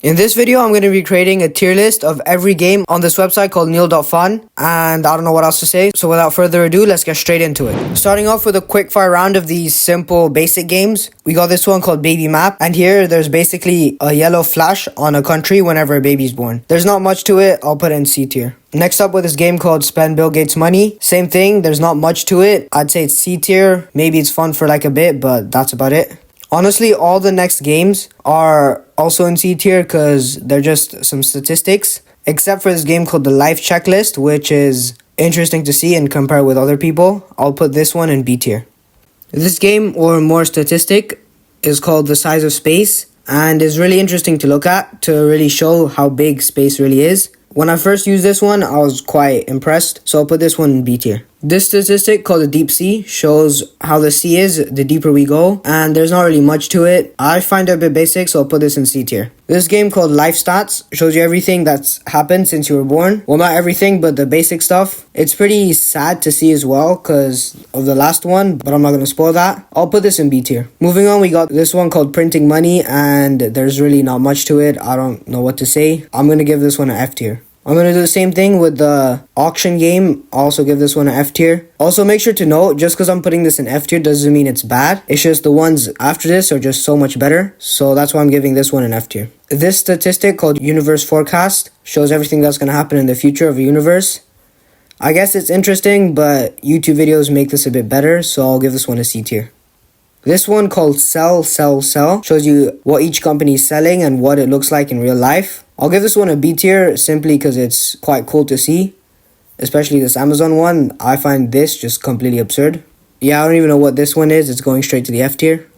In this video, I'm going to be creating a tier list of every game on this website called Neal.Fun, and I don't know what else to say, so without further ado, let's get straight into it. Starting off with a quickfire round of these simple basic games, we got this one called Baby Map, and here there's basically a yellow flash on a country whenever a baby's born. There's not much to it, I'll put it in C tier. Next up with this game called Spend Bill Gates Money. Same thing, there's not much to it. I'd say it's C tier, maybe it's fun for like a bit, but that's about it. Honestly, all the next games are also in C tier because they're just some statistics, except for this game called the Life Checklist, which is interesting to see and compare with other people. I'll put this one in B tier. This game, or more statistic, is called The Size of Space and is really interesting to look at to really show how big space really is. When I first used this one, I was quite impressed, so I'll put this one in B tier. This statistic called the deep sea shows how the sea is the deeper we go, and there's not really much to it. I find it a bit basic, so I'll put this in C tier. This game called Life Stats shows you everything that's happened since you were born. Well, not everything, but the basic stuff. It's pretty sad to see as well because of the last one, but I'm not going to spoil that. I'll put this in B tier. Moving on, we got this one called Printing Money, and there's really not much to it. I don't know what to say. I'm going to give this one an F tier. I'm going to do the same thing with the auction game. I'll also give this one an F tier. Also, make sure to note, just because I'm putting this in F tier doesn't mean it's bad. It's just the ones after this are just so much better. So that's why I'm giving this one an F tier. This statistic called Universe Forecast shows everything that's going to happen in the future of a universe. I guess it's interesting, but YouTube videos make this a bit better, so I'll give this one a C tier. This one called Sell shows you what each company is selling and what it looks like in real life. I'll give this one a B tier simply because it's quite cool to see, especially this Amazon one. I find this just completely absurd. Yeah, I don't even know what this one is. It's going straight to the F tier.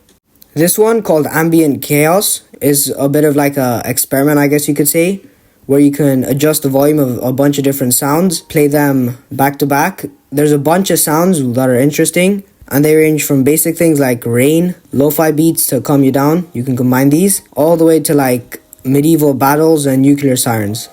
This one called Ambient Chaos is a bit of like a experiment, I guess you could say, where you can adjust the volume of a bunch of different sounds, play them back to back. There's a bunch of sounds that are interesting, and they range from basic things like rain, lo-fi beats to calm you down. You can combine these all the way to like medieval battles and nuclear sirens.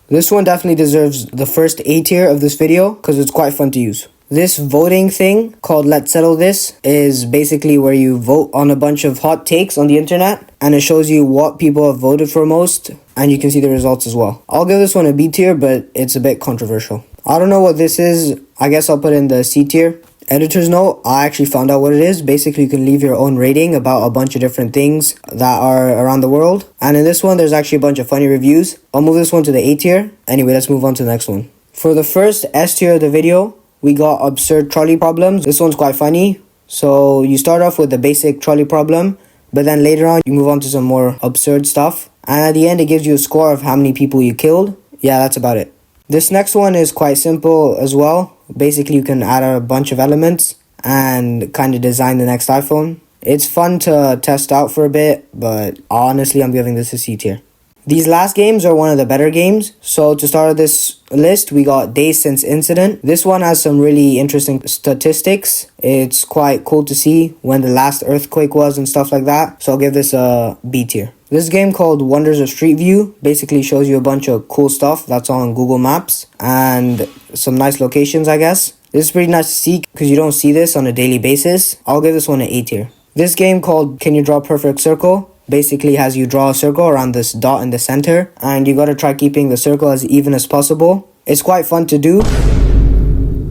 This one definitely deserves the first A tier of this video because it's quite fun to use. This voting thing called Let's Settle This is basically where you vote on a bunch of hot takes on the internet and it shows you what people have voted for most and you can see the results as well. I'll give this one a B tier, but it's a bit controversial. I don't know what this is. I guess I'll put in the C tier. Editor's note, I actually found out what it is. Basically, you can leave your own rating about a bunch of different things that are around the world. And in this one, there's actually a bunch of funny reviews. I'll move this one to the A tier. Anyway, let's move on to the next one. For the first S tier of the video, we got absurd trolley problems. This one's quite funny. So you start off with the basic trolley problem, but then later on, you move on to some more absurd stuff. And at the end, it gives you a score of how many people you killed. Yeah, that's about it. This next one is quite simple as well. Basically, you can add a bunch of elements and kind of design the next iPhone. It's fun to test out for a bit, but honestly, I'm giving this a C tier. These last games are one of the better games. So to start this list, we got Days Since Incident. This one has some really interesting statistics. It's quite cool to see when the last earthquake was and stuff like that. So I'll give this a B tier. This game called Wonders of Street View basically shows you a bunch of cool stuff that's on Google Maps and some nice locations, I guess. This is pretty nice to see because you don't see this on a daily basis. I'll give this one an A tier. This game called Can You Draw a Perfect Circle basically has you draw a circle around this dot in the center and you gotta try keeping the circle as even as possible. It's quite fun to do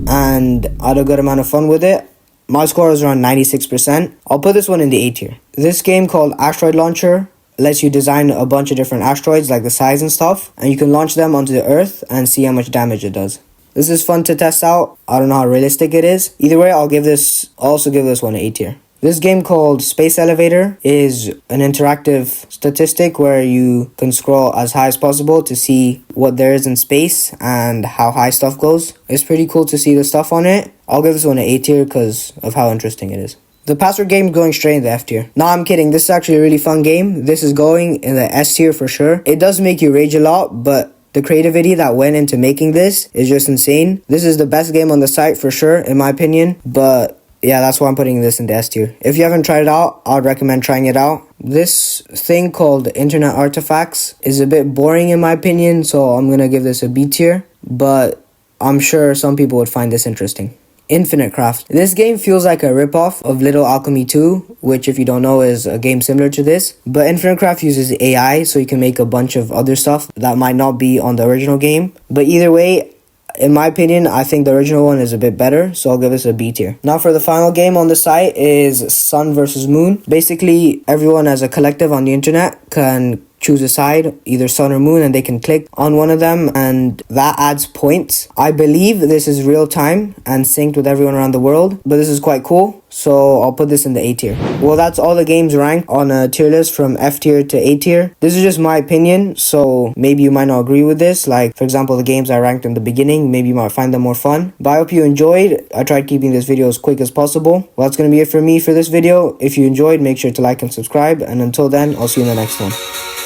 and I had a good amount of fun with it. My score is around 96%. I'll put this one in the A tier. This game called Asteroid Launcher lets you design a bunch of different asteroids like the size and stuff and you can launch them onto the earth and see how much damage it does. This is fun to test out. I don't know how realistic it is. Either way, I'll also give this one an A tier. This game called Space Elevator is an interactive statistic where you can scroll as high as possible to see what there is in space and how high stuff goes. It's pretty cool to see the stuff on it. I'll give this one an A tier because of how interesting it is. The password game is going straight in the F tier. No, I'm kidding. This is actually a really fun game. This is going in the S tier for sure. It does make you rage a lot, but the creativity that went into making this is just insane. This is the best game on the site for sure, in my opinion. But yeah, that's why I'm putting this in the S tier. If you haven't tried it out, I would recommend trying it out. This thing called Internet Artifacts is a bit boring in my opinion, so I'm going to give this a B tier. But I'm sure some people would find this interesting. Infinite Craft. This game feels like a ripoff of Little Alchemy 2, which if you don't know is a game similar to this. But Infinite Craft uses AI, so you can make a bunch of other stuff that might not be on the original game. But either way, in my opinion, I think the original one is a bit better, so I'll give this a B tier. Now for the final game on the site is Sun versus Moon. Basically, everyone as a collective on the internet can choose a side, either sun or moon, and they can click on one of them and that adds points. I believe this is real time and synced with everyone around the world, but this is quite cool, so I'll put this in the A tier. Well, that's all the games ranked on a tier list from F tier to A tier. This is just my opinion, so maybe you might not agree with this. Like, for example, the games I ranked in the beginning, maybe you might find them more fun. But I hope you enjoyed. I tried keeping this video as quick as possible. Well, that's going to be it for me for this video. If you enjoyed, make sure to like and subscribe, and until then, I'll see you in the next one.